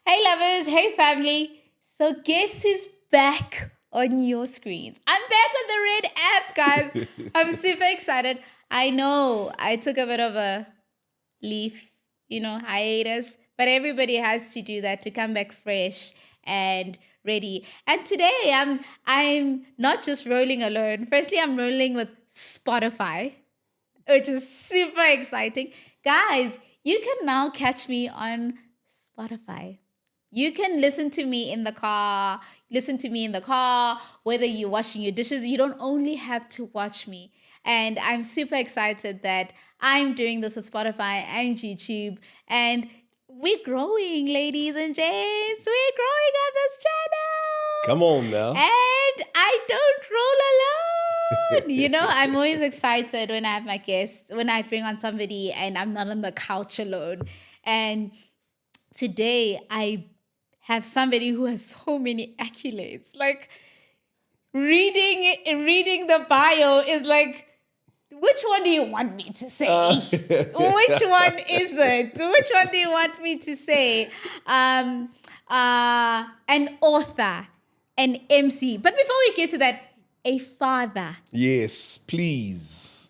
Hey lovers, hey family. So guess who's back on your screens? I'm back on the red app, guys. I'm super excited. I know I took a bit of a leaf, hiatus, but everybody has to do that to come back fresh and ready. And today I'm not just rolling alone. Firstly, I'm rolling with Spotify, which is super exciting. Guys, you can now catch me on Spotify. You can listen to me in the car, whether you're washing your dishes. You don't only have to watch me. And I'm super excited that I'm doing this with Spotify and YouTube. And we're growing, ladies and gents. We're growing on this channel. Come on now. And I don't roll alone. I'm always excited when I have my guests, when I bring on somebody and I'm not on the couch alone. And today I have somebody who has so many accolades. Like reading the bio is like, which one do you want me to say? Which one is it? Which one do you want me to say? An author, an MC. But before we get to that, a father. Yes, please.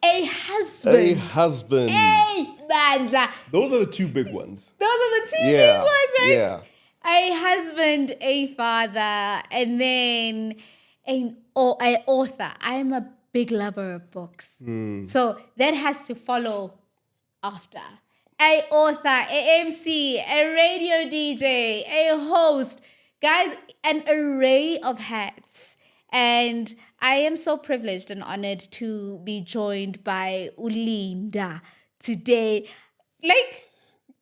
A husband. A man. Those are the two big ones. Those are the two big ones, right? Yeah. A husband, a father, and then an author. I'm a big lover of books. So that has to follow after. A author, a MC, a radio DJ, a host. Guys, an array of hats. And I am so privileged and honored to be joined by Linda today. Like,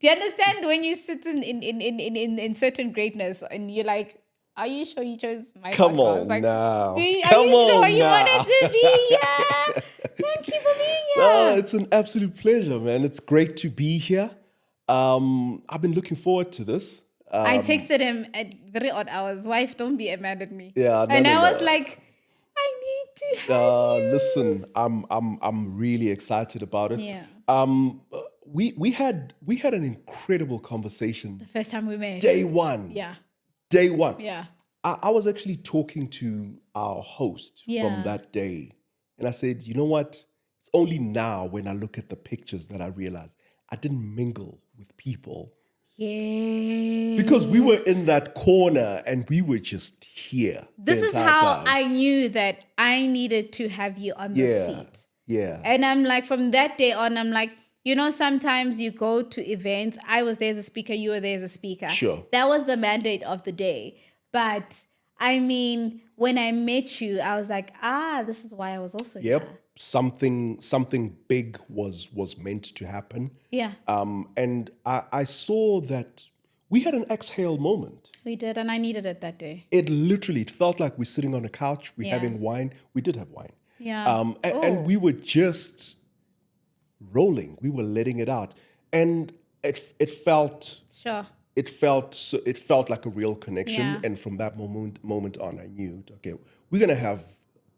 do you understand when you sit in certain greatness and you're like, are you sure you chose my Come podcast? on like, now. Are you Come sure on you now. wanted to be here? Thank you for being here. No, it's an absolute pleasure, man. It's great to be here. I've been looking forward to this. I texted him at very odd hours. Wife, don't be mad at me. Yeah, and I was like, I need to have you. Listen, I'm really excited about it. Yeah. We had an incredible conversation. The first time we met. Day one. Yeah. Day one. Yeah. I was actually talking to our host from that day. And I said, you know what? It's only now when I look at the pictures that I realize I didn't mingle with people. Yeah. Because we were in that corner and we were just here. This is how I knew that I needed to have you on the seat. Yeah. And I'm like, from that day on, I'm like, sometimes you go to events. I was there as a speaker. You were there as a speaker. Sure. That was the mandate of the day. But I mean, when I met you, I was like, this is why I was also here. Something big was meant to happen. Yeah. And I saw that we had an exhale moment. We did, and I needed it that day. It felt like we're sitting on a couch, we're having wine. We did have wine. Yeah. And we were just rolling. We were letting it out. And it felt Sure. It felt like a real connection. Yeah. And from that moment on, I knew, okay, we're gonna have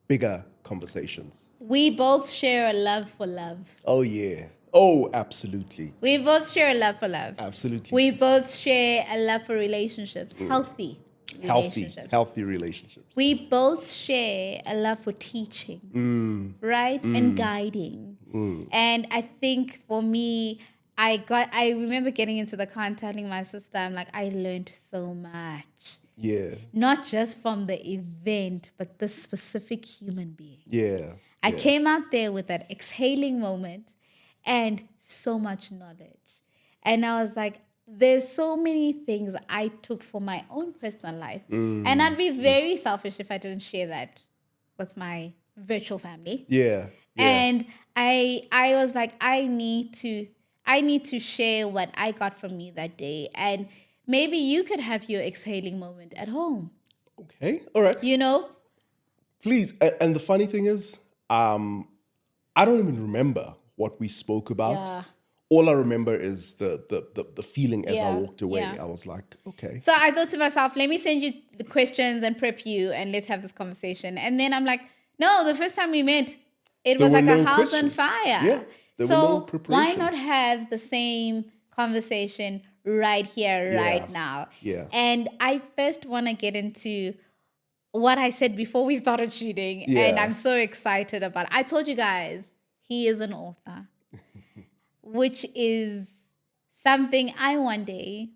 bigger conversations. We both share a love for love. Oh yeah. Oh, absolutely. We both share a love for love. Absolutely. We both share a love for relationships, healthy relationships. We both share a love for teaching, right? And guiding. And I think for me, I remember getting into the car and telling my sister, I'm like, I learned so much. Yeah. Not just from the event, but the specific human being. Yeah. I came out there with that exhaling moment and so much knowledge. And I was like, there's so many things I took for my own personal life. And I'd be very selfish if I didn't share that with my virtual family. Yeah. And I was like, I need to share what I got from you that day. And maybe you could have your exhaling moment at home. Okay. All right. Please. And the funny thing is, I don't even remember what we spoke about. Yeah. All I remember is the feeling as I walked away. Yeah. I was like, okay. So I thought to myself, let me send you the questions and prep you and let's have this conversation. And then I'm like, no, the first time we met, it was like a house on fire. Yeah. There were no So why preparation. not have the same conversation right here, Yeah. right now. Yeah. And I first want to get into what I said before we started shooting. Yeah. And I'm so excited about it. I told you guys, he is an author, which is something I one day,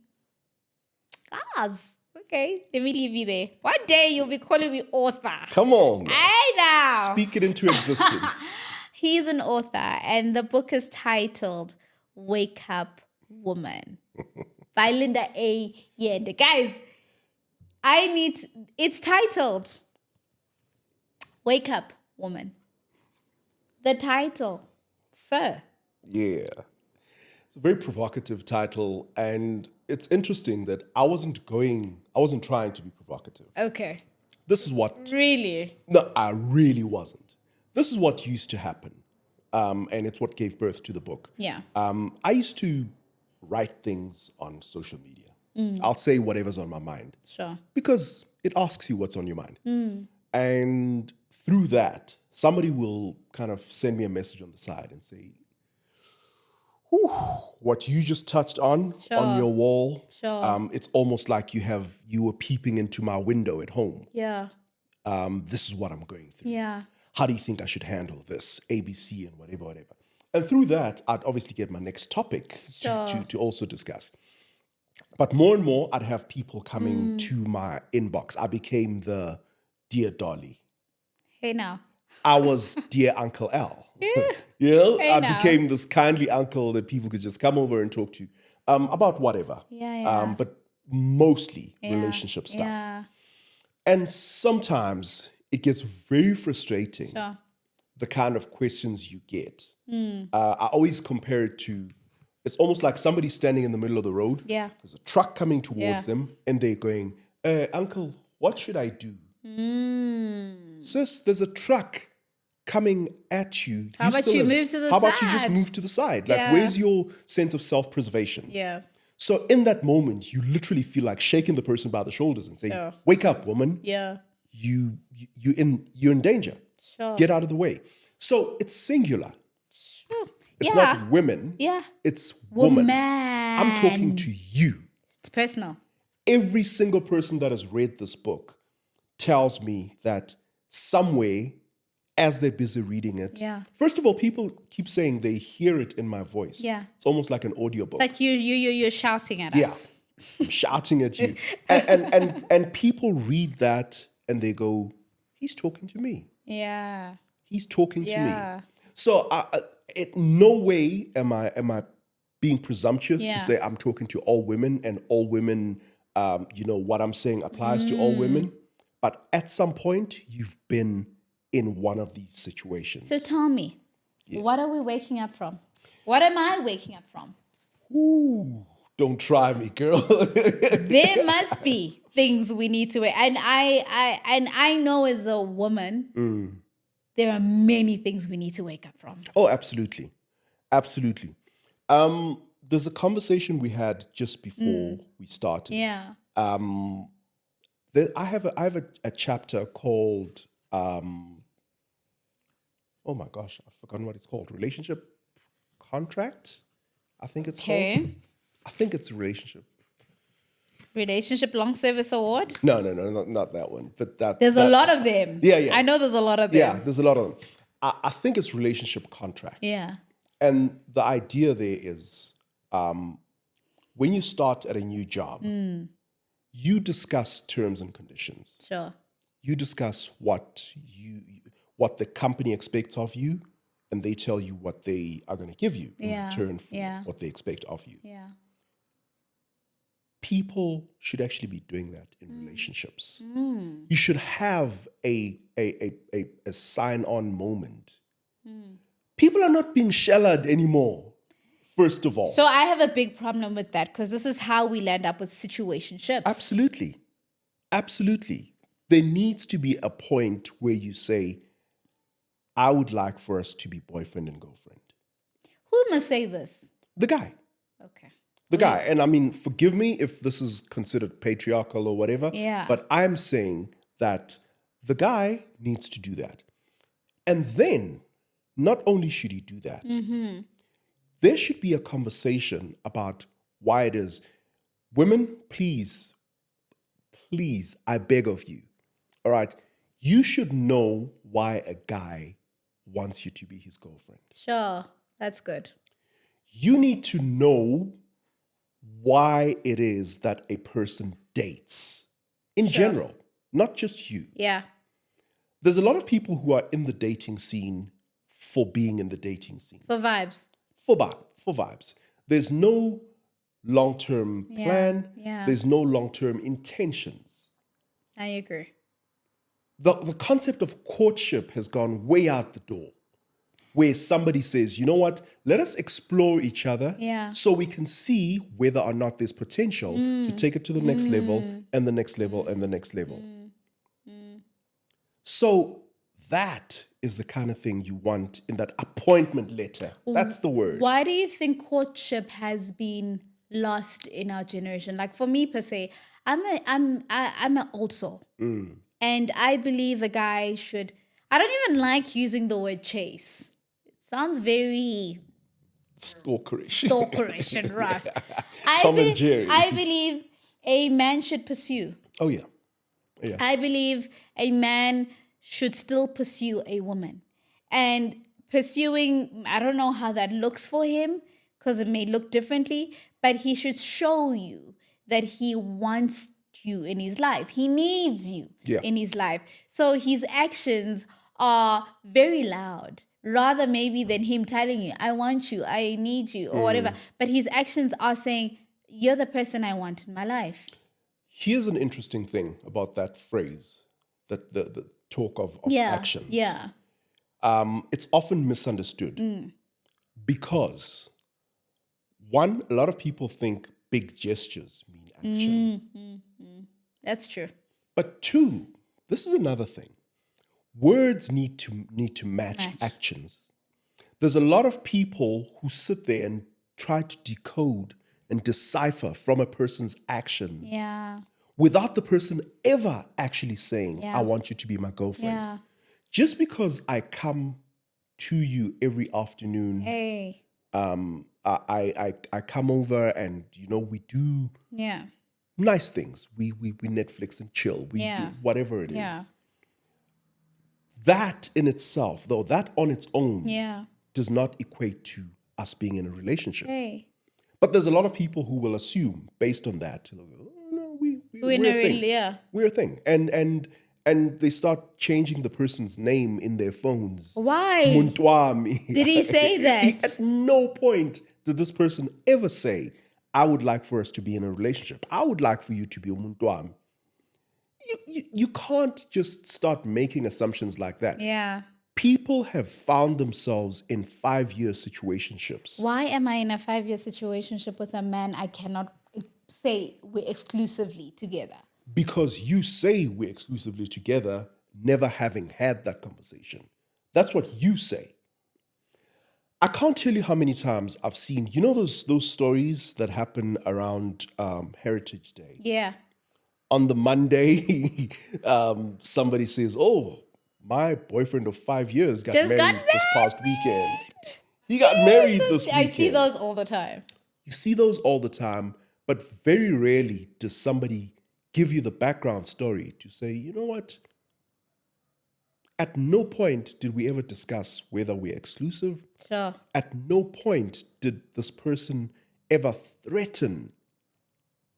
okay, let me leave you there. One day you'll be calling me author. Come on. I know. Speak it into existence. He's an author, and the book is titled Wake Up Woman by Linda Yende. Guys, it's titled Wake Up Woman. The title, sir. Yeah. It's a very provocative title, and it's interesting that I wasn't trying to be provocative. Okay. This is what, Really? no, I really wasn't. This is what used to happen, and it's what gave birth to the book. Yeah. I used to write things on social media. I'll say whatever's on my mind. Sure. Because it asks you what's on your mind. And through that, somebody will kind of send me a message on the side and say, "Whew, what you just touched on your wall, it's almost like you were peeping into my window at home. Yeah. This is what I'm going through. Yeah. How do you think I should handle this? ABC and whatever. And through that, I'd obviously get my next topic to also discuss. But more and more, I'd have people coming to my inbox. I became the Dear Dolly. Hey now. I was Dear Uncle Al. Hey I now. became this kindly uncle that people could just come over and talk to about whatever. Yeah. But mostly relationship stuff. Yeah. And sometimes it gets very frustrating, Sure. the kind of questions you get. I always compare it to, it's almost like somebody standing in the middle of the road. Yeah. There's a truck coming towards them and they're going, Uncle, what should I do? Sis, there's a truck coming at you. How about you move to the How about you side? just move to the side? Like, Yeah. where's your sense of self-preservation? Yeah. So in that moment, you literally feel like shaking the person by the shoulders and saying, Yeah. wake up, woman. Yeah. You're in danger. Sure. Get out of the way. So it's singular. Sure. It's Yeah. not women. Yeah. It's woman. Woman. I'm talking to you. It's personal. Every single person that has read this book tells me that somewhere, as they're busy reading it, Yeah. first of all, people keep saying they hear it in my voice. Yeah. It's almost like an audiobook. It's like you're shouting at us. I'm shouting at you. and people read that and they go, he's talking to me. Yeah. He's talking to Yeah. me. So in no way am I being presumptuous to say I'm talking to all women and all women, what I'm saying applies to all women. But at some point, you've been in one of these situations. So tell me, what are we waking up from? What am I waking up from? Ooh, don't try me, girl. There must be things we need to wait. And I know as a woman, there are many things we need to wake up from. Oh, absolutely. Absolutely. There's a conversation we had just before we started. Yeah. I have a chapter called, oh my gosh, I've forgotten what it's called. Relationship contract, I think it's called. Okay. I think it's a relationship. Relationship Long Service Award. No, not that one. But There's a lot of them. Yeah. I know there's a lot of them. Yeah, there's a lot of them. I think it's relationship contract. Yeah. And the idea there is when you start at a new job, you discuss terms and conditions. Sure. You discuss what the company expects of you, and they tell you what they are going to give you in return for what they expect of you. Yeah. People should actually be doing that in relationships. You should have a sign-on moment. People are not being shellared anymore, first of all. So I have a big problem with that because this is how we land up with situationships. Absolutely. Absolutely. There needs to be a point where you say, I would like for us to be boyfriend and girlfriend. Who must say this? The guy. Okay. The guy. And I mean, forgive me if this is considered patriarchal or whatever. Yeah. But I'm saying that the guy needs to do that. And then, not only should he do that, there should be a conversation about why it is. Women, please, I beg of you, all right, you should know why a guy wants you to be his girlfriend. Sure. That's good. You need to know why it is that a person dates in general, not just you. Yeah. There's a lot of people who are in the dating scene for being in the dating scene. For vibes. For vibes. There's no long-term plan. Yeah. There's no long-term intentions. I agree. The concept of courtship has gone way out the door, where somebody says, you know what, let us explore each other so we can see whether or not there's potential to take it to the next level and the next level and the next level. So that is the kind of thing you want in that appointment letter. That's the word. Why do you think courtship has been lost in our generation? Like for me per se, I'm an old soul. And I believe a guy should, I don't even like using the word chase. It sounds very stalkerish and rough. Tom and Jerry. I believe a man should pursue. Oh, yeah. I believe a man should still pursue a woman. And pursuing, I don't know how that looks for him because it may look differently, but he should show you that he wants you in his life. He needs you in his life. So his actions are very loud, rather maybe than him telling you, I want you, I need you, or whatever. But his actions are saying, you're the person I want in my life. Here's an interesting thing about that phrase, that the talk of actions. Yeah. It's often misunderstood because, one, a lot of people think big gestures mean action. That's true. But two, this is another thing. Words need to match actions. There's a lot of people who sit there and try to decode and decipher from a person's actions without the person ever actually saying, I want you to be my girlfriend. Yeah. Just because I come to you every afternoon, I come over and, we do nice things. We Netflix and chill. We do whatever it is. That in itself, though, that on its own does not equate to us being in a relationship. But there's a lot of people who will assume, based on that, we're a thing. And they start changing the person's name in their phones. Why? Muntwami. Did he say that? At no point did this person ever say, I would like for us to be in a relationship. I would like for you to be a Muntwami. You can't just start making assumptions like that. Yeah. People have found themselves in 5-year situationships. Why am I in a 5-year situationship with a man I cannot say we're exclusively together? Because you say we're exclusively together, never having had that conversation. That's what you say. I can't tell you how many times I've seen, those stories that happen around Heritage Day. Yeah. On the Monday, somebody says, oh, my boyfriend of 5 years got married this past weekend. He got married this weekend. I see those all the time. You see those all the time, but very rarely does somebody give you the background story to say, you know what? At no point did we ever discuss whether we're exclusive. Sure. At no point did this person ever threaten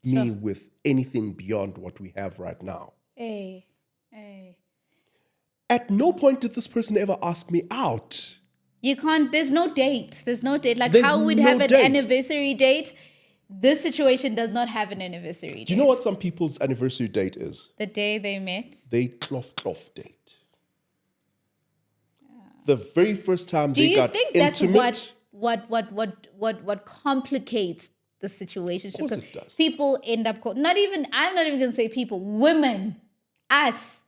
me with anything beyond what we have right now. Hey. At no point did this person ever ask me out. You can't, there's no date. Like There's how we'd no have an date. Anniversary date. This situation does not have an anniversary date. Do you know what some people's anniversary date is? The day they met. They cloth date. The very first time they got intimate. Do you think that's what complicates the situation? Of course it does. People end up, I'm not even going to say people, women, us.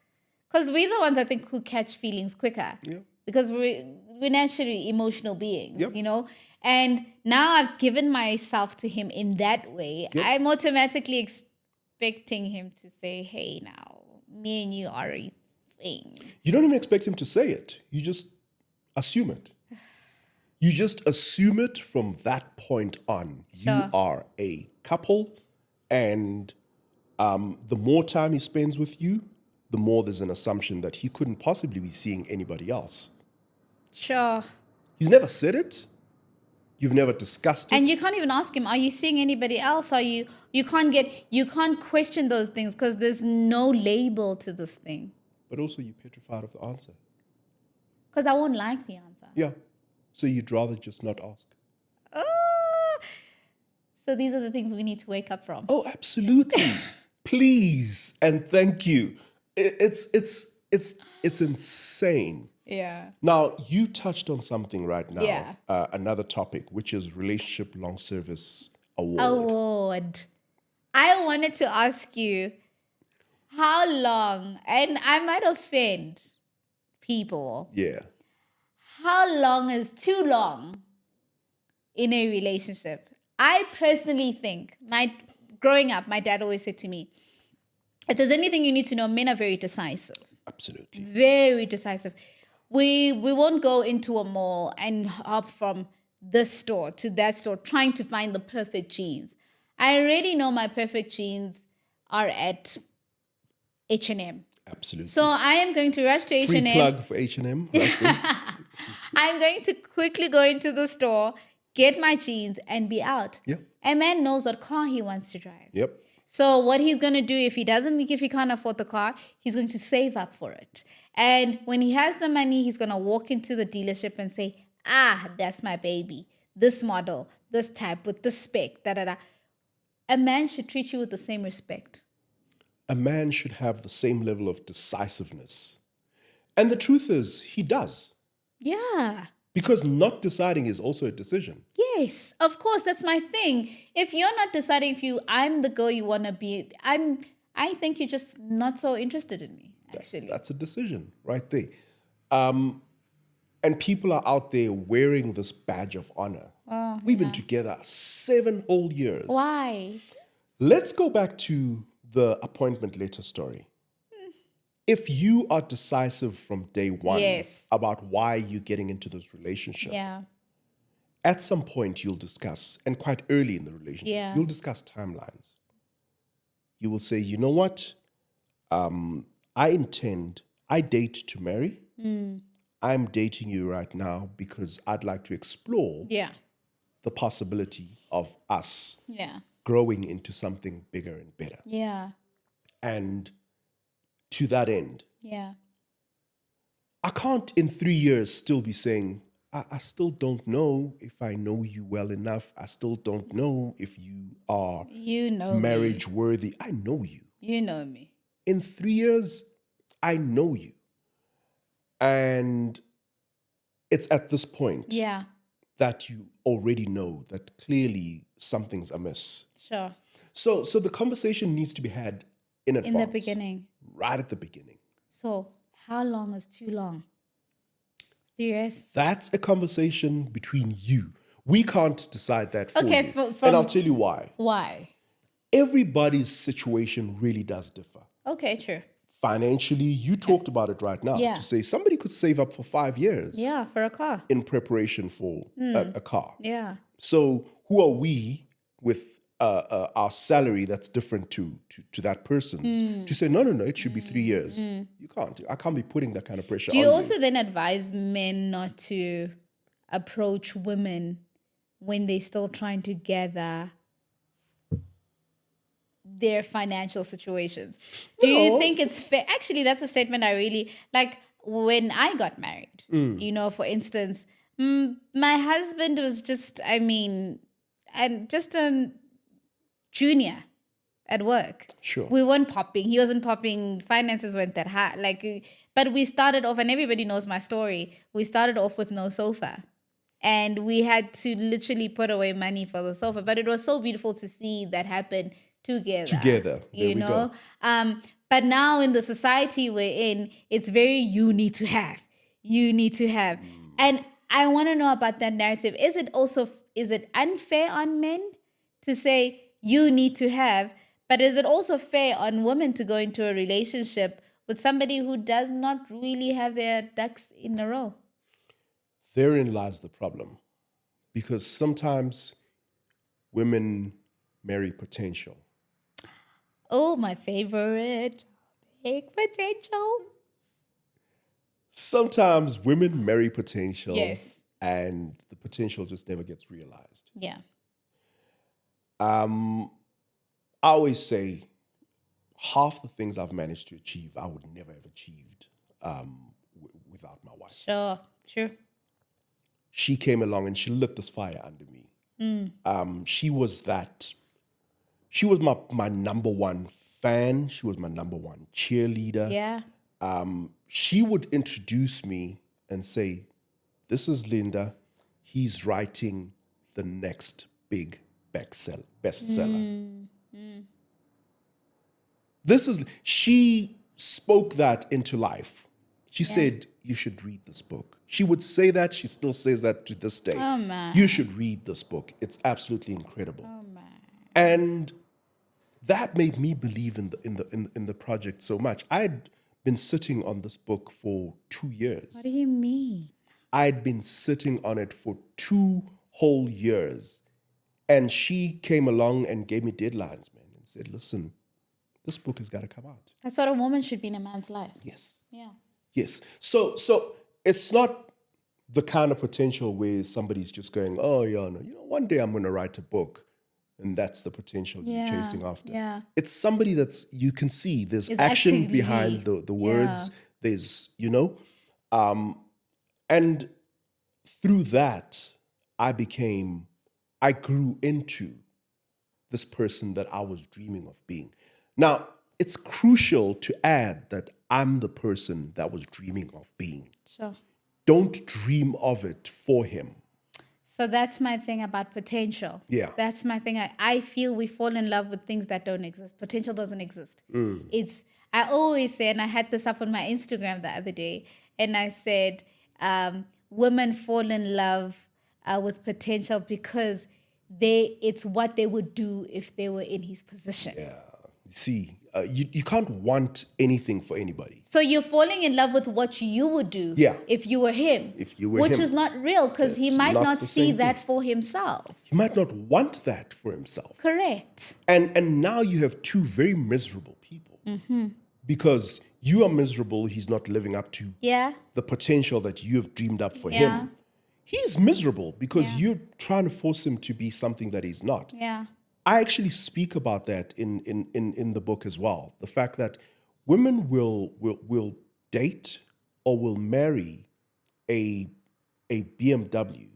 Because we're the ones, I think, who catch feelings quicker. Yeah. Because we're naturally emotional beings, Yep. And now I've given myself to him in that way. Yep. I'm automatically expecting him to say, hey, now, me and you are a thing. You don't even expect him to say it. You just assume it. You just assume it from that point on. Sure. You are a couple. And the more time he spends with you, the more there's an assumption that he couldn't possibly be seeing anybody else. Sure. He's never said it. You've never discussed it. And you can't even ask him, are you seeing anybody else? You can't question those things because there's no label to this thing. But also you're petrified of the answer. Because I won't like the answer. Yeah. So you'd rather just not ask. So these are the things we need to wake up from. Oh, absolutely. Please and thank you. It's insane. Yeah. Now, you touched on something right now. Yeah. Another topic, which is Relationship Long Service Award. I wanted to ask you how long, and I might offend people. Yeah. How long is too long in a relationship? I personally think, growing up, my dad always said to me, if there's anything you need to know, men are very decisive. Absolutely. Very decisive. We won't go into a mall and hop from this store to that store trying to find the perfect jeans. I already know my perfect jeans are at H&M. Absolutely. So I am going to rush to H&M. Free plug for H&M. Right there. I'm going to quickly go into the store, get my jeans, and be out. Yep. A man knows what car he wants to drive. Yep. So what he's going to do if he can't afford the car, he's going to save up for it. And when he has the money, he's going to walk into the dealership and say, that's my baby. This model, this type, with this spec, da-da-da. A man should treat you with the same respect. A man should have the same level of decisiveness. And the truth is, he does. Yeah. Because not deciding is also a decision. Yes, of course, that's my thing. If you're not deciding I'm the girl you want to be, I think you're just not so interested in me, actually. That's a decision right there. And people are out there wearing this badge of honor. We've been together 7 whole years. Why? Let's go back to the appointment letter story. If you are decisive from day one about why you're getting into this relationship, at some point you'll discuss, and quite early in the relationship, you'll discuss timelines. You will say, you know what? I date to marry. I'm dating you right now because I'd like to explore the possibility of us growing into something bigger and better. Yeah. And to that end, I can't in 3 years still be saying, I still don't know if I know you well enough. I still don't know if you are marriage worthy. I know you. You know me. In 3 years, I know you. And it's at this point that you already know that clearly something's amiss. Sure. So the conversation needs to be had in advance. In the beginning. Right at the beginning. So how long is too long? 3 years? That's a conversation between you. We can't decide that for you. And I'll tell you why. Why? Everybody's situation really does differ. Okay, true. Financially, you talked about it right now. To say somebody could save up for 5 years. Yeah, for a car. In preparation for a car. Yeah. So who are we with our salary that's different to that person's to say, no, it should be 3 years. You can't. I can't be putting that kind of pressure on you. Do you also then advise men not to approach women when they're still trying to gather their financial situations? Do you think it's fair? Actually, that's a statement I really like. When I got married, for instance, my husband was just a junior at work. Sure. We weren't popping. He wasn't popping. Finances weren't that high. But we started off, and everybody knows my story. We started off with no sofa. And we had to literally put away money for the sofa. But it was so beautiful to see that happen together. There we go. But now in the society we're in, it's very you need to have. And I want to know about that narrative. Is it unfair on men to say you need to have, but is it also fair on women to go into a relationship with somebody who does not really have their ducks in a row? Therein lies the problem. Because sometimes women marry potential. Oh, my favorite. Big potential. Sometimes women marry potential. Yes. And the potential just never gets realized. Yeah. I always say half the things I've managed to achieve, I would never have achieved without my wife. Sure. She came along and she lit this fire under me. She was my number one fan. She was my number one cheerleader. Yeah. She would introduce me and say, "This is Linda. He's writing the next big bestseller." She spoke that into life. She said, "You should read this book." She would say that. She still says that to this day. Oh, man. You should read this book. It's absolutely incredible. Oh, man. And that made me believe in the project so much. I'd been sitting on this book for 2 years. What do you mean? I'd been sitting on it for 2 whole years. And she came along and gave me deadlines, man, and said, "Listen, this book has got to come out." That's what a woman should be in a man's life. Yes. Yeah. Yes. So it's not the kind of potential where somebody's just going, "Oh, yeah, no, one day I'm going to write a book," and that's the potential you're chasing after. Yeah. It's somebody that's, you can see there's Is action actively- behind the words. There's, and through that, I grew into this person that I was dreaming of being. Now, it's crucial to add that I'm the person that was dreaming of being. Sure. Don't dream of it for him. So that's my thing about potential. Yeah. That's my thing. I feel we fall in love with things that don't exist. Potential doesn't exist. I always say, and I had this up on my Instagram the other day, and I said, women fall in love with potential because it's what they would do if they were in his position. Yeah. See, you can't want anything for anybody. So you're falling in love with what you would do if you were him. If you were which him. is not real because he It's might not not the see same that thing. for himself. He might not want that for himself. Correct. And now you have 2 very miserable people. Because you are miserable, he's not living up to the potential that you have dreamed up for him. He's miserable because you're trying to force him to be something that he's not. Yeah. I actually speak about that in the book as well. The fact that women will date or will marry a BMW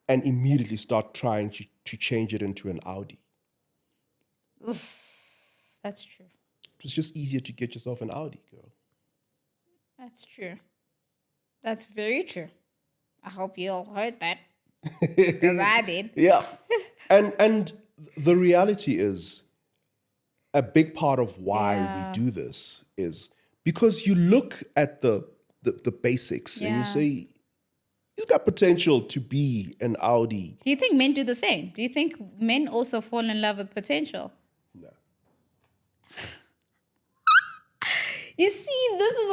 and immediately start trying to change it into an Audi. Oof. That's true. It's just easier to get yourself an Audi, girl. That's true. That's very true. I hope you all heard that. Because I did. Yeah. And the reality is, a big part of why we do this is because you look at the basics and you say, he's got potential to be an Audi. Do you think men do the same? Do you think men also fall in love with potential? No. You see, this is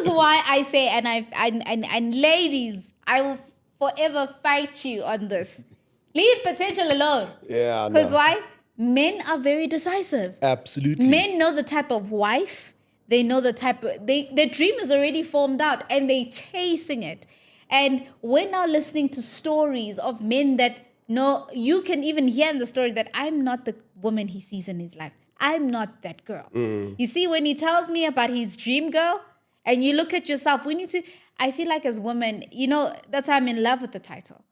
why I say, and ladies, I will forever fight you on this. Leave potential alone. Yeah. Because why? Men are very decisive. Absolutely. Men know the type of wife. They know the type of... their dream is already formed out and they're chasing it. And we're now listening to stories of men that know... You can even hear in the story that I'm not the woman he sees in his life. I'm not that girl. You see, when he tells me about his dream girl and you look at yourself, we need to... I feel like as women, that's why I'm in love with the title.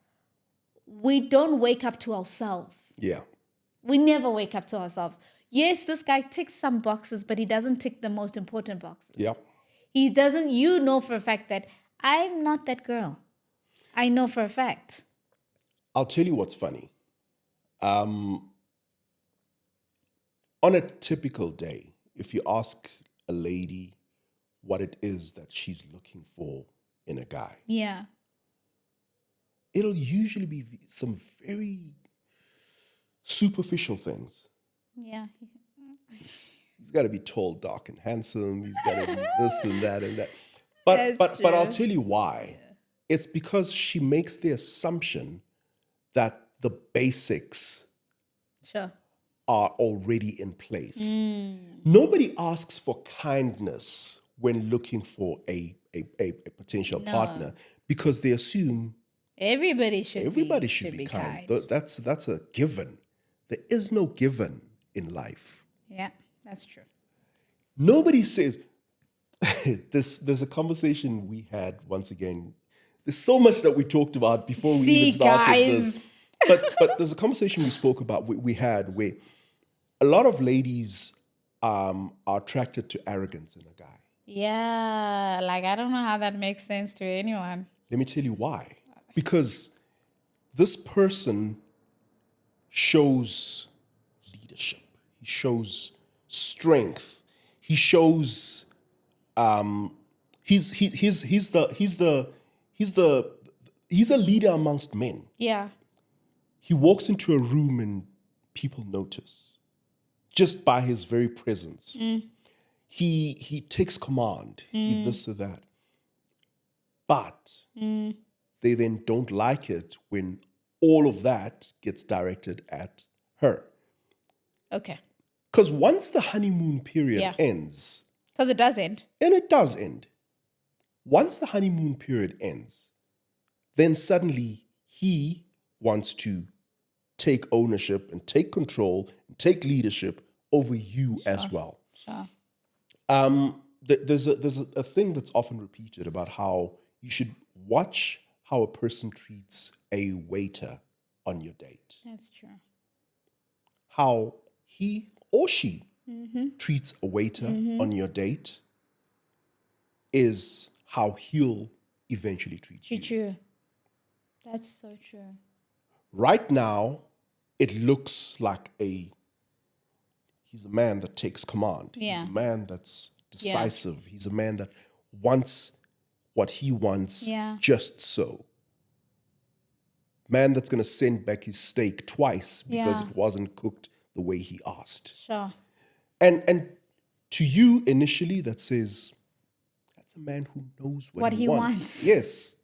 We don't wake up to ourselves. Yeah. We never wake up to ourselves. Yes, this guy ticks some boxes, but he doesn't tick the most important boxes. Yep. He doesn't, you know for a fact that I'm not that girl. I know for a fact. I'll tell you what's funny. On a typical day, if you ask a lady what it is that she's looking for in a guy, Yeah. it'll usually be some very superficial things. Yeah. He's got to be tall, dark, and handsome. He's got to be this and that and that. But That's but I'll true. tell you why. It's because she makes the assumption that the basics Sure. are already in place. Nobody asks for kindness when looking for a potential partner because they assume Everybody should be kind. That's a given. There is no given in life. Yeah, that's true. Nobody says there's a conversation we had once again. There's so much that we talked about before we even started this. But there's a conversation we spoke about, we had where a lot of ladies are attracted to arrogance in a guy. Yeah, like I don't know how that makes sense to anyone. Let me tell you why. Because this person shows leadership. He shows strength. He shows he's a leader amongst men. Yeah. He walks into a room and people notice just by his very presence. He takes command. He this or that. But they then don't like it when all of that gets directed at her. Okay. Because once the honeymoon period ends, because it does end. and it does end, once the honeymoon period ends, then suddenly he wants to take ownership and take control and take leadership over you as well. Sure. There's a thing that's often repeated about how you should watch how a person treats a waiter on your date. That's true. How he or she treats a waiter on your date is how he'll eventually treat you. True. That's so true. Right now, it looks like he's a man that takes command. Yeah. He's a man that's decisive. Yeah. He's a man that wants what he wants just so. Man that's going to send back his steak twice because it wasn't cooked the way he asked. Sure. And to you initially that says, that's a man who knows what he wants. Yes.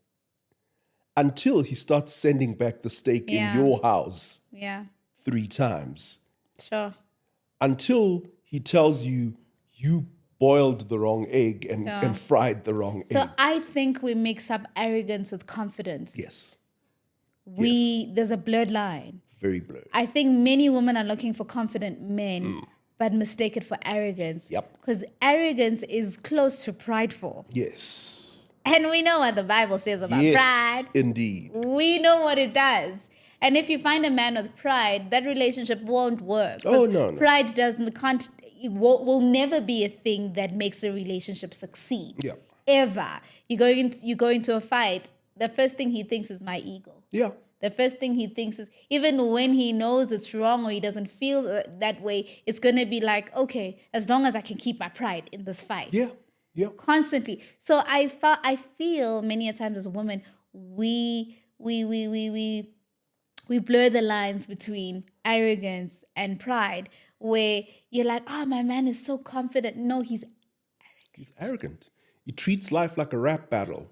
Until he starts sending back the steak in your house 3 times. Sure. Until he tells you, you boiled the wrong egg and fried the wrong egg. So I think we mix up arrogance with confidence. Yes. There's a blurred line. Very blurred. I think many women are looking for confident men, but mistake it for arrogance. Yep. Because arrogance is close to prideful. Yes. And we know what the Bible says about pride. Indeed. We know what it does. And if you find a man with pride, that relationship won't work. Oh, no. Pride will never be a thing that makes a relationship succeed. Yeah. Ever. You go into a fight, the first thing he thinks is my ego. Yeah. The first thing he thinks is, even when he knows it's wrong or he doesn't feel that way, it's going to be like, okay, as long as I can keep my pride in this fight. Yeah. Yeah. Constantly. So I feel many a times as women, we blur the lines between arrogance and pride, where you're like, oh, my man is so confident. No, he's arrogant. He's arrogant. He treats life like a rap battle.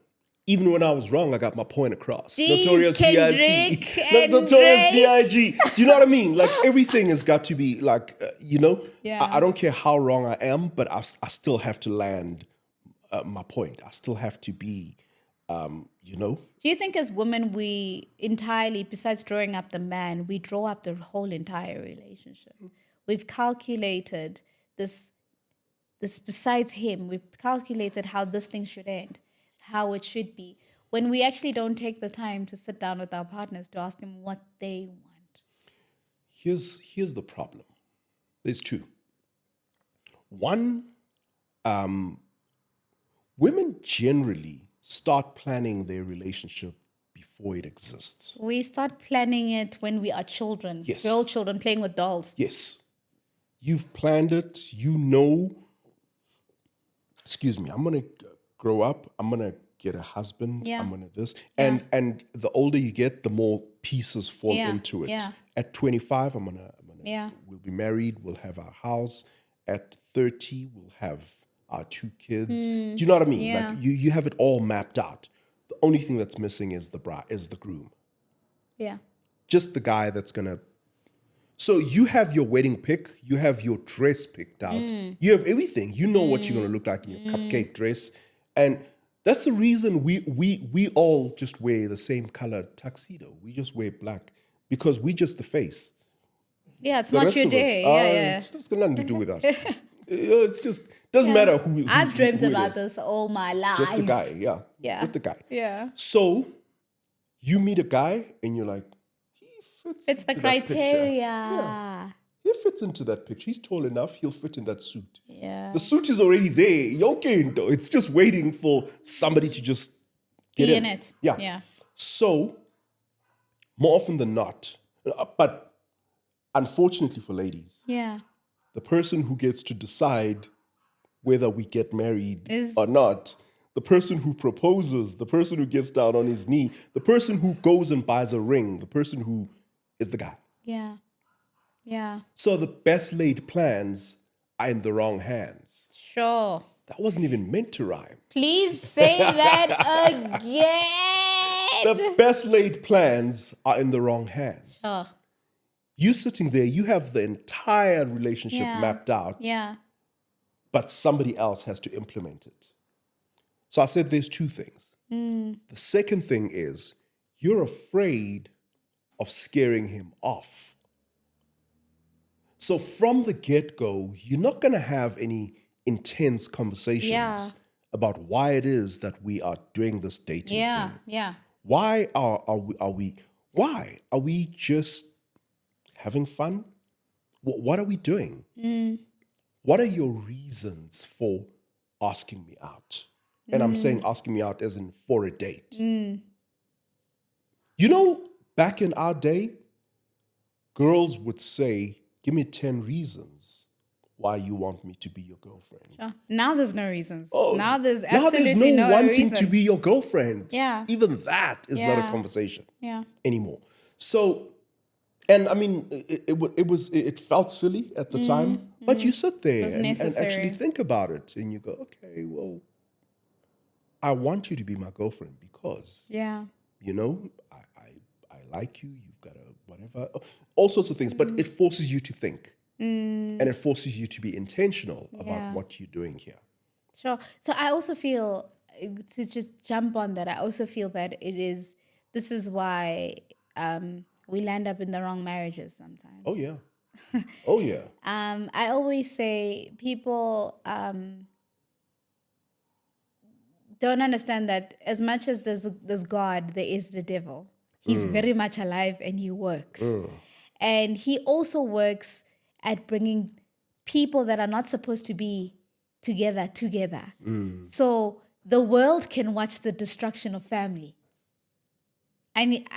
Even when I was wrong, I got my point across. Jeez, Notorious B.I.G. Notorious B.I.G. Do you know what I mean? Like, everything has got to be like, I don't care how wrong I am, but I still have to land my point. I still have to be, Do you think as women, we entirely, besides drawing up the man, we draw up the whole entire relationship? We've calculated this besides him, we've calculated how this thing should end, how it should be, when we actually don't take the time to sit down with our partners to ask them what they want. Here's the problem. There's 2. One, women generally start planning their relationship before it exists. We start planning it when we are children. Yes. Girl children playing with dolls. Yes. You've planned it. You know, excuse me, I'm going to grow up. I'm going to get a husband. Yeah. I'm going to this. And the older you get, the more pieces fall into it. Yeah. At 25, we'll be married. We'll have our house. At 30, we'll have our 2 kids. Do you know what I mean? Yeah. Like you have it all mapped out. The only thing that's missing is the groom. Yeah. Just the guy that's going to So you have your wedding pick, you have your dress picked out, you have everything. You know what you're going to look like in your cupcake dress, and that's the reason we all just wear the same color tuxedo. We just wear black because we just the face. Yeah, it's The not rest your of us, day. Yeah. it's got nothing to do with us. It's just doesn't matter who. I've dreamt who it about is. this all my It's life. just a guy, yeah. Yeah. Just a guy. Yeah. So you meet a guy and you're like, he fits It's the into that picture. criteria. Yeah. He fits into that picture. He's tall enough. He'll fit in that suit. Yeah. The suit is already there. You're okay. It's just waiting for somebody to just get Be in it. Yeah. Yeah. So more often than not, but unfortunately for ladies, Yeah. the person who gets to decide whether we get married Is- or not, the person who proposes, the person who gets down on his knee, the person who goes and buys a ring, the person who is the guy. Yeah. Yeah. So the best laid plans are in the wrong hands. Sure. That wasn't even meant to rhyme. Please say that again. The best laid plans are in the wrong hands. Oh. You sitting there, you have the entire relationship Yeah. mapped out, Yeah. but somebody else has to implement it. So I said there's two things. The second thing is you're afraid of scaring him off. So from the get-go, you're not going to have any intense conversations Yeah. about why it is that we are doing this dating Yeah. thing. Yeah. Why are we just having fun? What are we doing? What are your reasons for asking me out? And I'm saying asking me out as in for a date. You know, back in our day, girls would say, give me 10 reasons why you want me to be your girlfriend. Sure. Now there's no reasons. Oh, now there's now absolutely there's no wanting reason. to be your girlfriend. Yeah. Even that is not a Yeah. conversation Yeah. anymore. So, and I mean, it felt silly at the time, but you sit there was and actually necessary. think about it, and you go, okay, well, I want you to be my girlfriend because Yeah. you know I like you. You've got a whatever, all sorts of things, but it forces you to think, and it forces you to be intentional Yeah. about what you're doing here. Sure. So I also feel, to just jump on that, I also feel that this is why we land up in the wrong marriages sometimes. Oh yeah, oh yeah. I always say people don't understand that as much as there's God, there is the devil. He's very much alive and he works. And he also works at bringing people that are not supposed to be together. So the world can watch the destruction of family. I need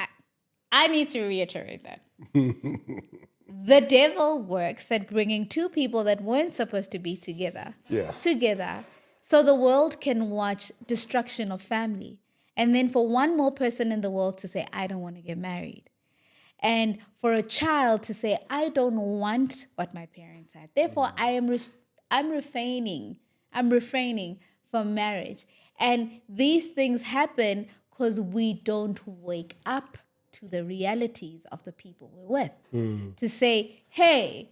to reiterate that. The devil works at bringing two people that weren't supposed to be together. So the world can watch destruction of family. And then for one more person in the world to say, I don't want to get married. And for a child to say, I don't want what my parents had. Therefore, I'm refraining from marriage. And these things happen because we don't wake up to the realities of the people we're with. To say, hey,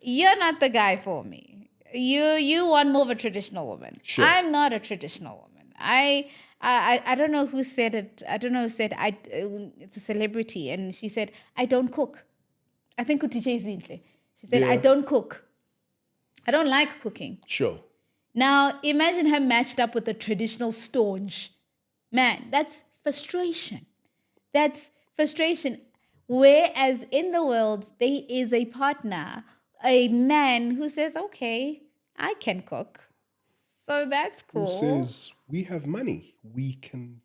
you're not the guy for me. You want more of a traditional woman. Sure. I'm not a traditional woman. I don't know who said it. I don't know who said it's a celebrity, and she said, I don't cook. I think Utije Zintle. She said, I don't cook. I don't like cooking. Sure. Now, imagine her matched up with a traditional staunch. Man, that's frustration. That's frustration. Whereas in the world, there is a partner, a man who says, okay, I can cook. So that's cool. Who says we have money? We can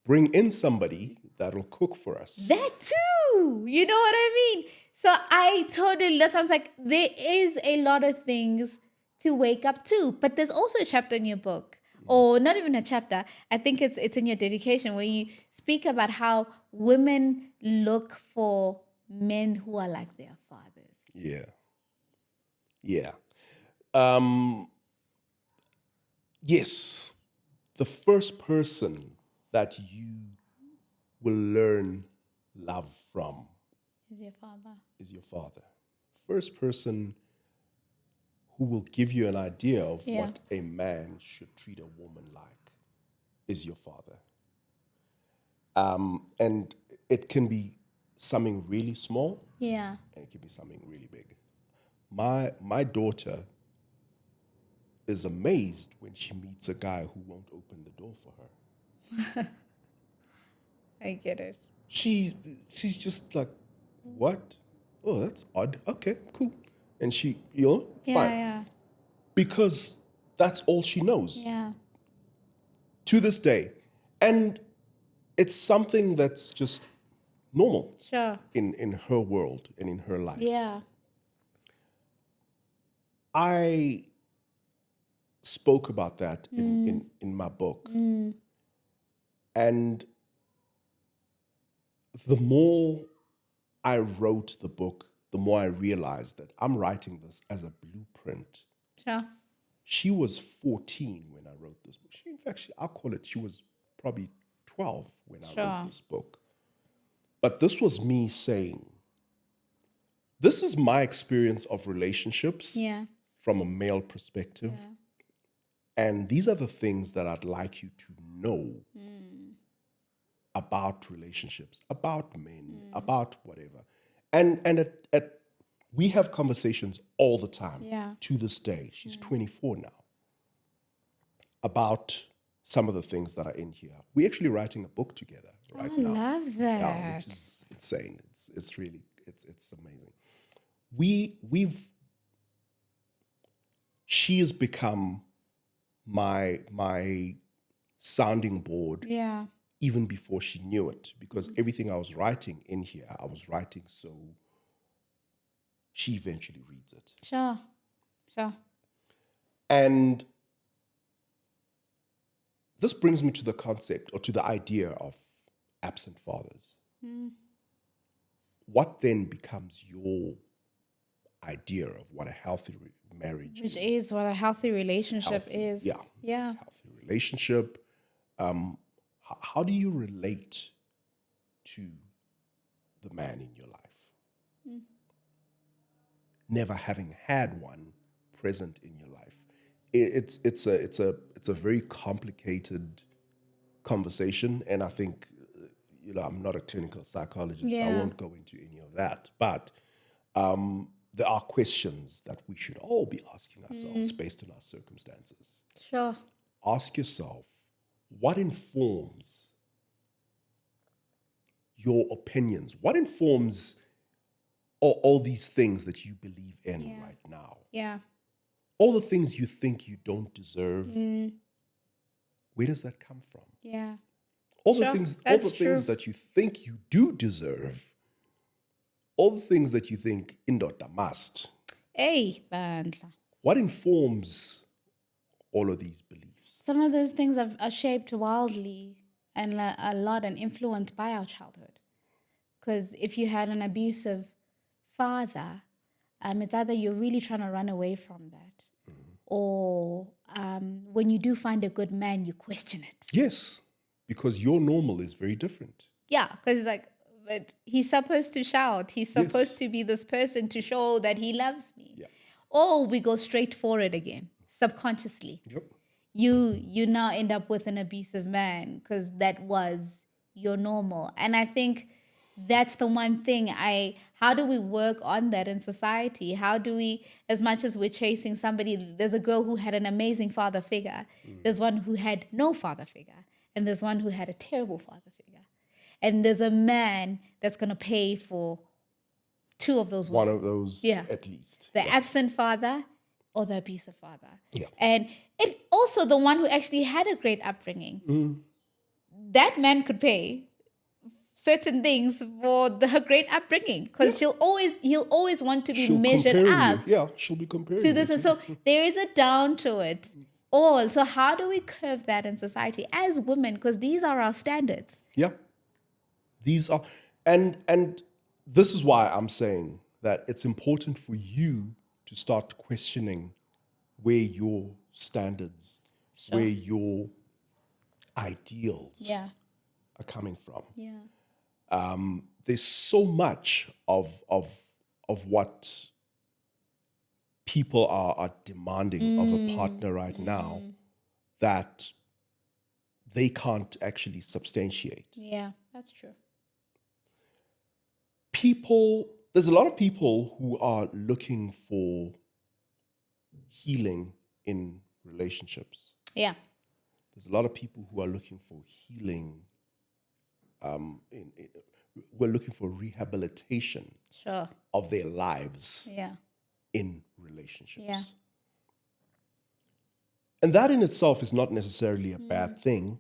bring in somebody that'll cook for us. That too. You know what I mean? So that's why I was like, there is a lot of things to wake up to. But there's also a chapter in your book, or not even a chapter, I think it's in your dedication, where you speak about how women look for men who are like their fathers. Yeah. Yes, the first person that you will learn love from Is your father. is your father. First person who will give you an idea of what a man should treat a woman like is your father. And it can be something really small, Yeah. and it can be something really big. My daughter is amazed when she meets a guy who won't open the door for her. I get it. She's just like, what? Oh, that's odd. Okay, cool. And she, fine. Yeah. Because that's all she knows Yeah. to this day. And it's something that's just normal Sure. in her world and in her life. Yeah. I spoke about that in my book. And the more I wrote the book, the more I realized that I'm writing this as a blueprint. Sure. She was 14 when I wrote this book. I'll call it, she was probably 12 when I wrote this book. But this was me saying, this is my experience of relationships from a male perspective. Yeah. And these are the things that I'd like you to know about relationships, about men, about whatever. And we have conversations all the time to this day. She's 24 now. About some of the things that are in here. We're actually writing a book together right now. I love that. Yeah, which is insane. It's really amazing. She has become my sounding board. Yeah. Even before she knew it, because everything I was writing in here, I was writing so she eventually reads it. Sure. And this brings me to the concept or to the idea of absent fathers. What then becomes your idea of what a healthy marriage is? Which is what a healthy relationship is. Yeah. Yeah. Healthy relationship. How do you relate to the man in your life? Never having had one present in your life. It's a very complicated conversation, and I think I'm not a clinical psychologist. I won't go into any of that, but there are questions that we should all be asking ourselves based on our circumstances. Sure. Ask yourself, what informs your opinions? What informs all these things that you believe in right now? Yeah. All the things you think you don't deserve, where does that come from? Yeah. All the things that you think you do deserve, all the things that you think indoda must. Hey, bandla. What informs all of these beliefs? Some of those things are shaped wildly and a lot and influenced by our childhood. Because if you had an abusive father, it's either you're really trying to run away from that, or when you do find a good man, you question it. Yes, because your normal is very different. Yeah, because it's like, but he's supposed to shout. He's supposed to be this person to show that he loves me. Yeah. Or we go straight for it again, subconsciously. Yep. You now end up with an abusive man because that was your normal. And I think that's the one thing how do we work on that in society? How do we, as much as we're chasing somebody, there's a girl who had an amazing father figure. There's one who had no father figure. And there's one who had a terrible father figure. And there's a man that's going to pay for two of those. One of those, at least. The absent father or the abusive father. Yeah. And it also the one who actually had a great upbringing. That man could pay certain things for her great upbringing because he'll always want to be measured up. She'll be comparing to this one. So there is a down to it all. So how do we curve that in society as women? Because these are our standards. Yeah. These are, and this is why I'm saying that it's important for you to start questioning where your standards, where your ideals are coming from. Yeah. there's so much of what people are demanding of a partner right now that they can't actually substantiate. Yeah, that's true. There's a lot of people who are looking for healing in relationships. Yeah. There's a lot of people who are looking for healing. We're looking for rehabilitation of their lives in relationships. Yeah. And that in itself is not necessarily a bad thing,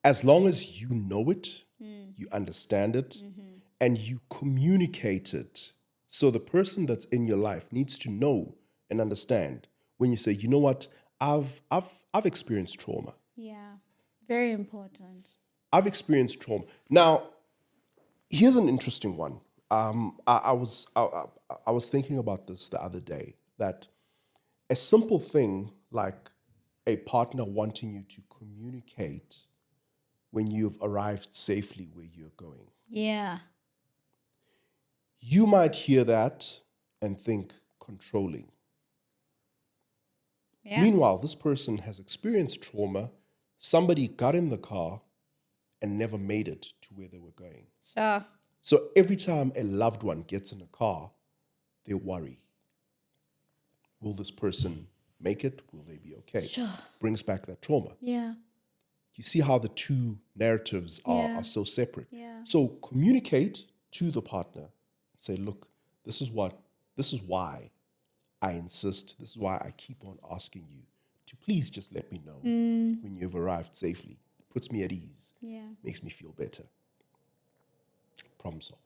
as long as you know it, you understand it, and you communicate it. So the person that's in your life needs to know and understand when you say, you know what, I've experienced trauma. Yeah, very important. I've experienced trauma. Now, here's an interesting one. I was thinking about this the other day, that a simple thing like a partner wanting you to communicate when you've arrived safely where you're going. Yeah. You might hear that and think controlling. Yeah. Meanwhile, this person has experienced trauma. Somebody got in the car and never made it to where they were going. Sure. So every time a loved one gets in a car, they worry. Will this person make it? Will they be okay? Sure. Brings back that trauma. Yeah. You see how the two narratives are so separate. Yeah. So communicate to the partner and say, look, this is why I insist. This is why I keep on asking you to please just let me know when you've arrived safely. It puts me at ease. Yeah. Makes me feel better. Problem solved.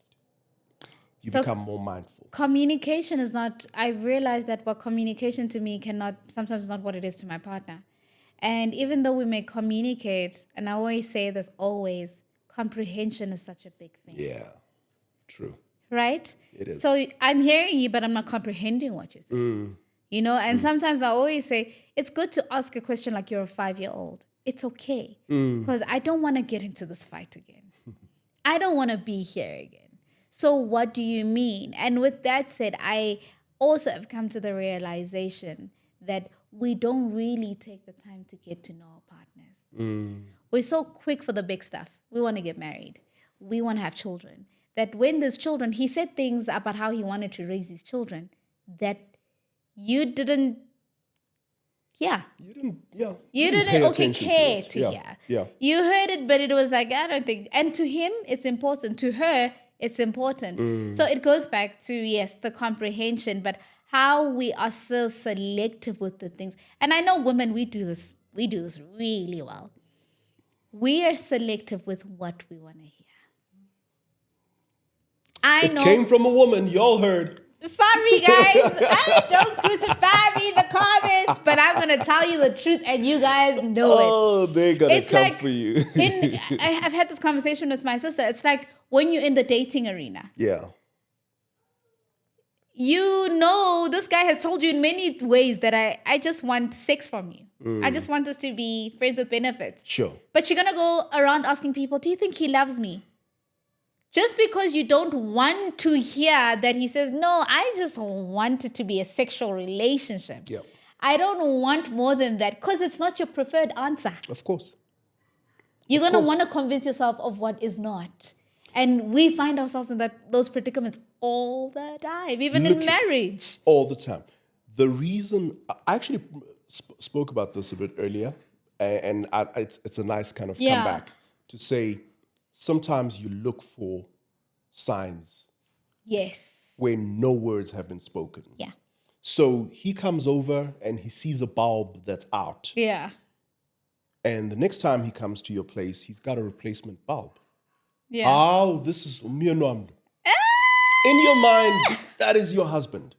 You become more mindful. Communication is not, I realize that what communication to me sometimes is not what it is to my partner. And even though we may communicate, and I always say this always, comprehension is such a big thing. Yeah, true. Right? It is. So I'm hearing you, but I'm not comprehending what you're saying. You know, and sometimes I always say, it's good to ask a question like you're a 5-year-old. It's okay. Because I don't want to get into this fight again. I don't want to be here again. So what do you mean? And with that said, I also have come to the realization that we don't really take the time to get to know our partners. We're so quick for the big stuff. We want to get married. We want to have children. That when there's children, he said things about how he wanted to raise his children that you didn't, You didn't care to hear. Yeah. You heard it, but it was like, I don't think. And to him, it's important. To her, it's important. So it goes back to, yes, the comprehension, but how we are so selective with the things. And I know women, we do this really well. We are selective with what we want to hear. I know. It came from a woman, y'all heard. Sorry, guys. Don't crucify me in the comments, but I'm going to tell you the truth and you guys know it. Oh, they're going to come for you. I've had this conversation with my sister. It's like when you're in the dating arena. Yeah. You know, this guy has told you in many ways that I just want sex from you. I just want us to be friends with benefits. Sure. But you're going to go around asking people, do you think he loves me? Just because you don't want to hear that he says, no, I just want it to be a sexual relationship. Yep. I don't want more than that because it's not your preferred answer. Of course. You're going to want to convince yourself of what is not. And we find ourselves in those predicaments all the time, even in marriage. All the time. The reason, I actually spoke about this a bit earlier, and it's a nice kind of comeback to say, sometimes you look for signs. Yes. Where no words have been spoken. Yeah. So he comes over and he sees a bulb that's out. Yeah. And the next time he comes to your place, he's got a replacement bulb. Yeah. Oh, this is in your mind, that is your husband.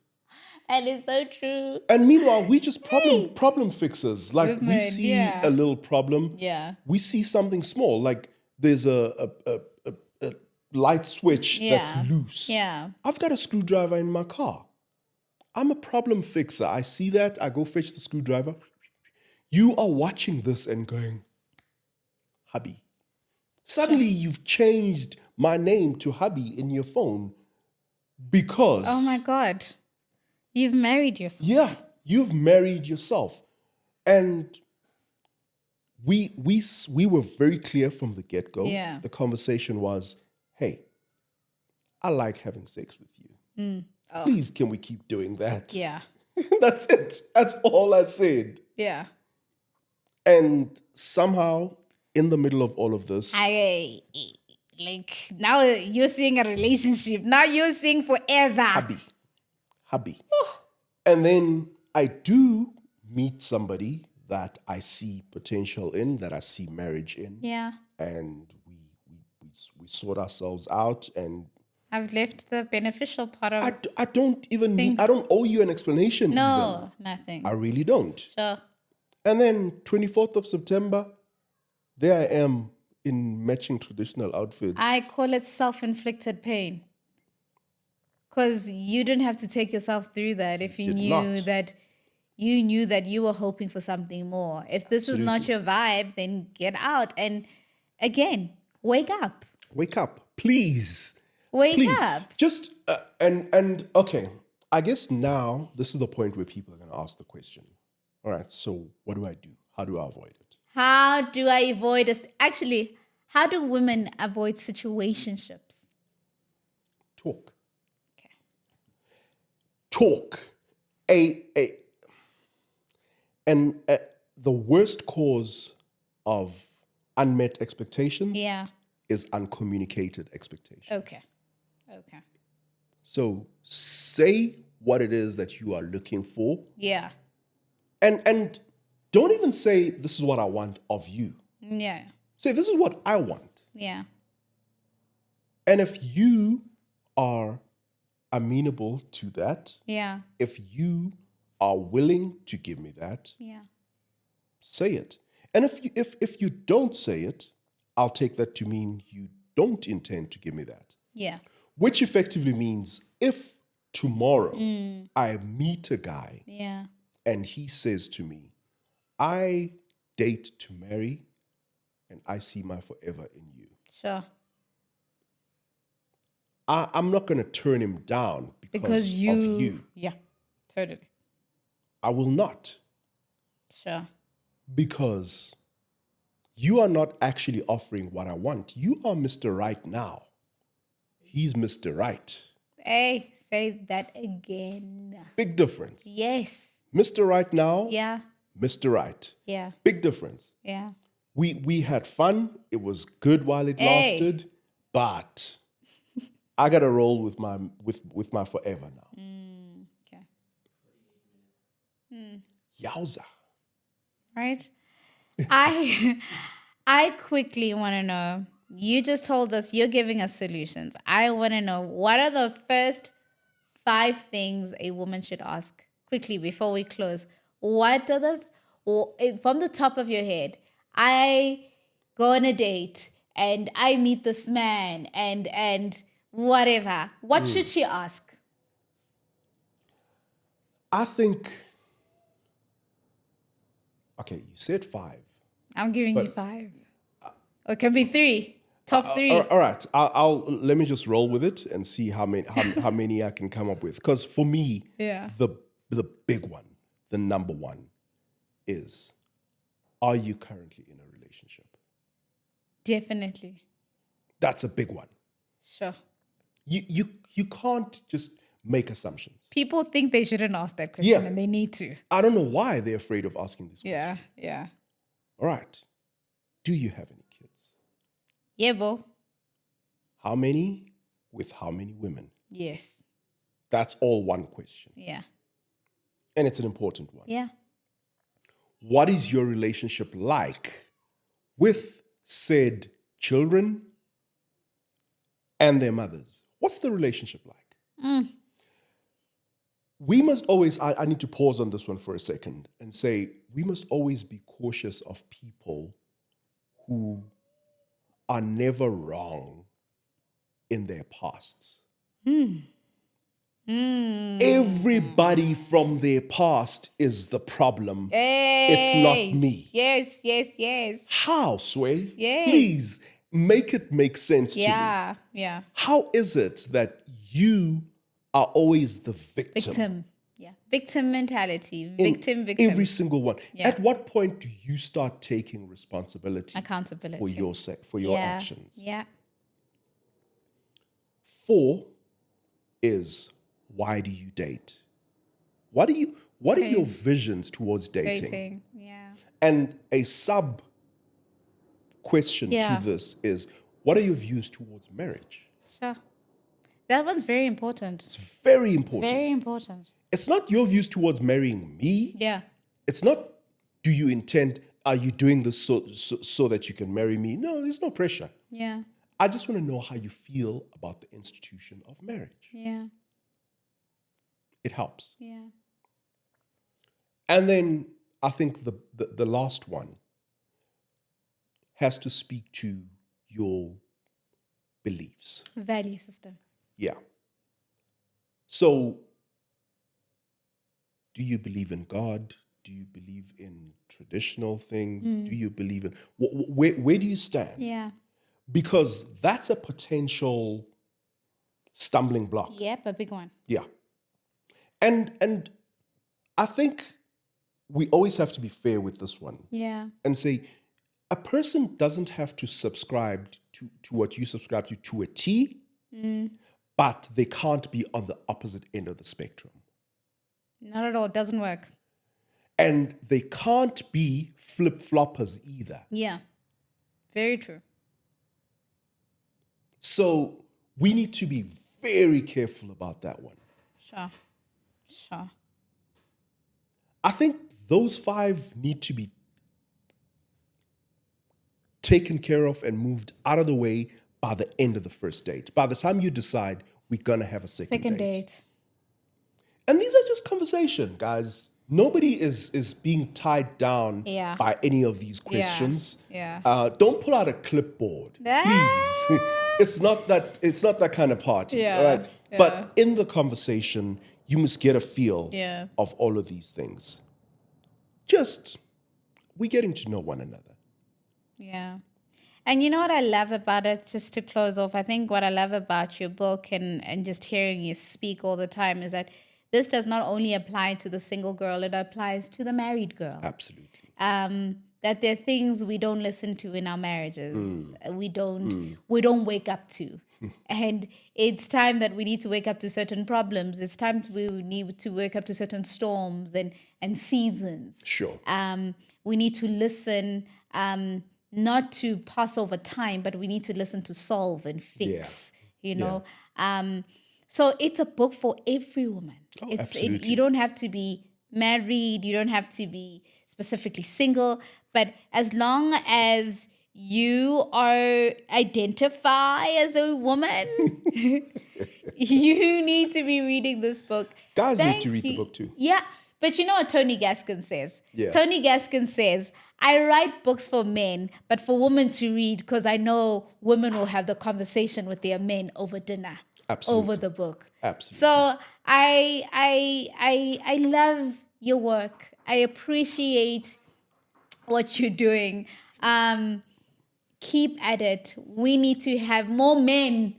And it's so true. And meanwhile, we just problem fixers. Like we see a little problem. Yeah. We see something small. Like there's a light switch that's loose. Yeah. I've got a screwdriver in my car. I'm a problem fixer. I see that. I go fetch the screwdriver. You are watching this and going, hubby, Suddenly you've changed my name to hubby in your phone because... Oh my God. You've married yourself. Yeah, you've married yourself. And we were very clear from the get-go. Yeah. The conversation was, hey, I like having sex with you. Please, can we keep doing that? Yeah. That's it. That's all I said. Yeah. And somehow, in the middle of all of this, Like, now you're seeing a relationship. Now you're seeing forever. hubby. And then I do meet somebody that I see potential in, that I see marriage in. Yeah. And we sort ourselves out, and I've left the beneficial part of I don't even things. I don't owe you an explanation. No, nothing. I really don't. Sure. And then 24th of September, there I am in matching traditional outfits. I call it self-inflicted pain. Because you didn't have to take yourself through that if you knew that you were hoping for something more. If this is not your vibe, then get out. And again, wake up. Wake up, please. Wake up. Just and okay. I guess now this is the point where people are going to ask the question. All right, so what do I do? How do I avoid it? How do I avoid this? Actually, how do women avoid situationships? Talk. Okay. Talk. And the worst cause of unmet expectations is uncommunicated expectations. Okay. So say what it is that you are looking for. Yeah. And don't even say, this is what I want of you. Yeah. Say, this is what I want. Yeah. And if you are amenable to that, Yeah. if you are willing to give me that, Yeah. say it. And if you don't say it, I'll take that to mean you don't intend to give me that. Yeah. Which effectively means if tomorrow I meet a guy and he says to me, I date to marry and I see my forever in you. Sure. I'm not going to turn him down because of you. Yeah, totally. I will not. Sure. Because you are not actually offering what I want. You are Mr. Right now. He's Mr. Right. Hey, say that again. Big difference. Yes. Mr. Right now. Yeah. Mr. Right. Yeah. Big difference. Yeah. We had fun. It was good while it lasted, but I gotta roll with my forever now. Okay. Yowza. Right? I quickly want to know, you just told us you're giving us solutions. I want to know, what are the first 5 things a woman should ask quickly before we close? What are from the top of your head, I go on a date and I meet this man and whatever. What should she ask? I think, okay, you said 5. I'm giving you 5. Or it can be 3. Top 3. All right, I'll let me just roll with it and see how many I can come up with. Because for me, the big one, the number one, is: are you currently in a relationship? Definitely. That's a big one. Sure. You can't just make assumptions. People think they shouldn't ask that question, and they need to. I don't know why they're afraid of asking this question. Yeah. All right. Do you have any kids? Yeah, bo. How many? With how many women? Yes. That's all one question. Yeah. And it's an important one. Yeah. What is your relationship like with said children and their mothers? What's the relationship like? We must always, I need to pause on this one for a second and say, we must always be cautious of people who are never wrong in their pasts. Everybody from their past is the problem. Hey. It's not me. Yes. How, Sway? Yes. Please make it make sense to me. Yeah. How is it that you are always the victim? Victim. Yeah. Victim mentality. In Victim. every single one. Yeah. At what point do you start taking responsibility Accountability. for your actions? Yeah. 4 is, why do you date? What are your visions towards dating? Yeah. And a sub question to this is, what are your views towards marriage? Sure. That one's very important. It's very important. Very important. It's not your views towards marrying me. Yeah. It's not, are you doing this so that you can marry me? No, there's no pressure. Yeah. I just want to know how you feel about the institution of marriage. Yeah. It helps. Yeah. And then I think the last one has to speak to your beliefs. Value system. Yeah. So, do you believe in God? Do you believe in traditional things? Do you believe in... Where do you stand? Yeah. Because that's a potential stumbling block. Yep, a big one. Yeah. And I think we always have to be fair with this one. Yeah. And say, a person doesn't have to subscribe to what you subscribe to a T, but they can't be on the opposite end of the spectrum. Not at all. It doesn't work. And they can't be flip-floppers either. Yeah. Very true. So we need to be very careful about that one. Sure. I think those 5 need to be taken care of and moved out of the way by the end of the first date. By the time you decide we're going to have a second date. And these are just conversation, guys. Nobody is being tied down by any of these questions. Yeah. Don't pull out a clipboard, please. It's not that kind of party. Yeah. All right? Yeah. But in the conversation, you must get a feel of all of these things. We're getting to know one another. Yeah. And you know what I love about it, just to close off, I think what I love about your book and just hearing you speak all the time is that this does not only apply to the single girl, it applies to the married girl. Absolutely. That there are things we don't listen to in our marriages. We don't wake up to. And it's time that we need to wake up to certain problems. It's time we need to wake up to certain storms and seasons. Sure. We need to listen, not to pass over time, but we need to listen to solve and fix, you know. So it's a book for every woman. Absolutely. You don't have to be married. You don't have to be specifically single. But as long as you identify as a woman, you need to be reading this book. Guys need to read the book too. Yeah. But you know what Tony Gaskin says? Yeah. Tony Gaskin says, I write books for men, but for women to read because I know women will have the conversation with their men over dinner. Absolutely. Over the book. Absolutely. So I love your work. I appreciate what you're doing. Keep at it. We need to have more men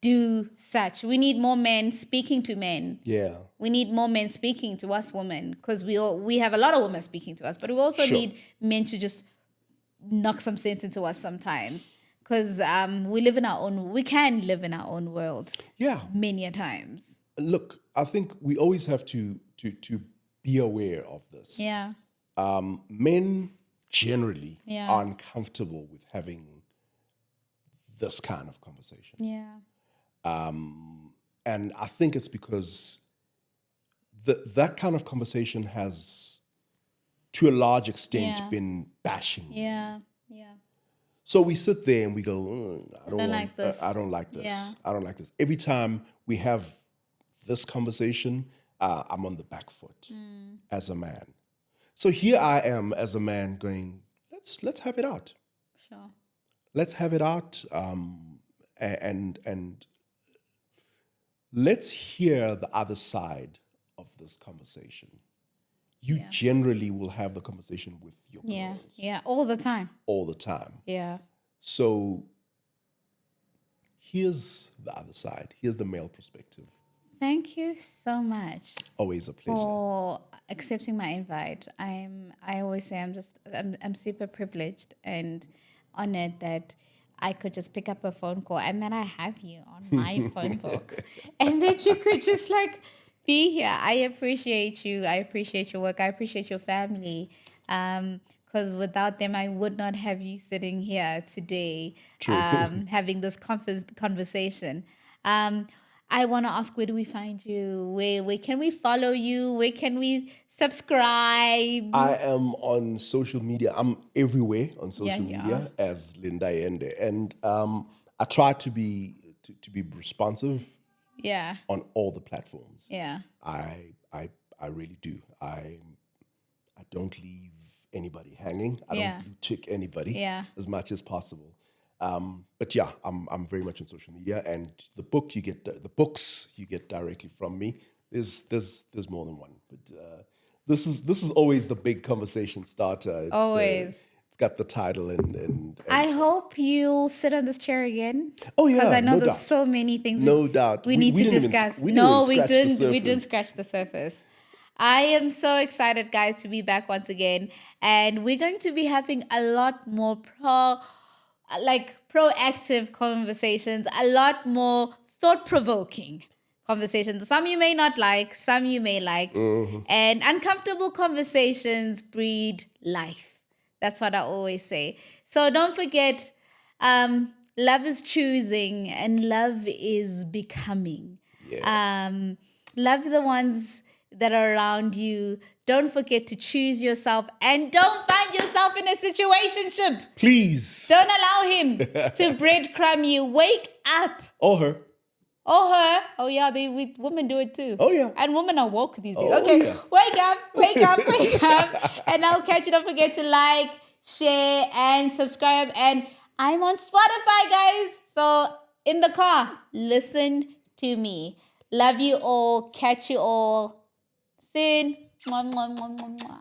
do such. We need more men speaking to men. Yeah. We need more men speaking to us women because we have a lot of women speaking to us, but we also need men to just knock some sense into us sometimes. Because we can live in our own world. Yeah. Many a times. Look, I think we always have to be aware of this. Yeah. Men generally are uncomfortable with having this kind of conversation. Yeah. And I think it's because that kind of conversation has, to a large extent, been bashing. Yeah. So we sit there and we go, I don't like this. Yeah. I don't like this. Every time we have this conversation, I'm on the back foot as a man. So here I am as a man going, let's have it out. Sure. Let's have it out, and let's hear the other side of this conversation. You generally will have the conversation with your girls. Yeah, all the time. All the time. Yeah. So here's the other side. Here's the male perspective. Thank you so much Always a pleasure. for accepting my invite. I always say I'm super privileged and honored that I could just pick up a phone call and that I have you on my phone book and that you could just like be here. I appreciate you. I appreciate your work. I appreciate your family. Because without them, I would not have you sitting here today, having this conversation. I want to ask, where do we find you? Where can we follow you? Where can we subscribe? I am on social media. I'm everywhere on social media as Linda Yende, and I try to be responsive. Yeah. On all the platforms. Yeah. I really do. I don't leave anybody hanging. I don't blue tick anybody as much as possible. But yeah, I'm very much on social media, and the books you get directly from me. There's more than one, but this is always the big conversation starter. It's always. It's got the title and I hope you'll sit on this chair again. Oh yeah, because I know no there's doubt. so many things no doubt we need to discuss. We didn't scratch the surface. I am so excited, guys, to be back once again, and we're going to be having a lot more proactive conversations, a lot more thought-provoking conversations. Some you may not like, some you may like. And uncomfortable conversations breed life. That's what I always say. So don't forget, love is choosing and love is becoming. Love the ones that are around you. Don't forget to choose yourself and don't find yourself in a situationship. Please. Don't allow him to breadcrumb you. Wake up. Or her. Oh yeah, women do it too. Oh yeah. And women are woke these days. Oh, Okay, yeah. wake up. And I'll catch you. Don't forget to like, share, and subscribe. And I'm on Spotify, guys. So in the car, listen to me. Love you all. Catch you all soon. Mwah, mwah, mwah, mwah, mwah.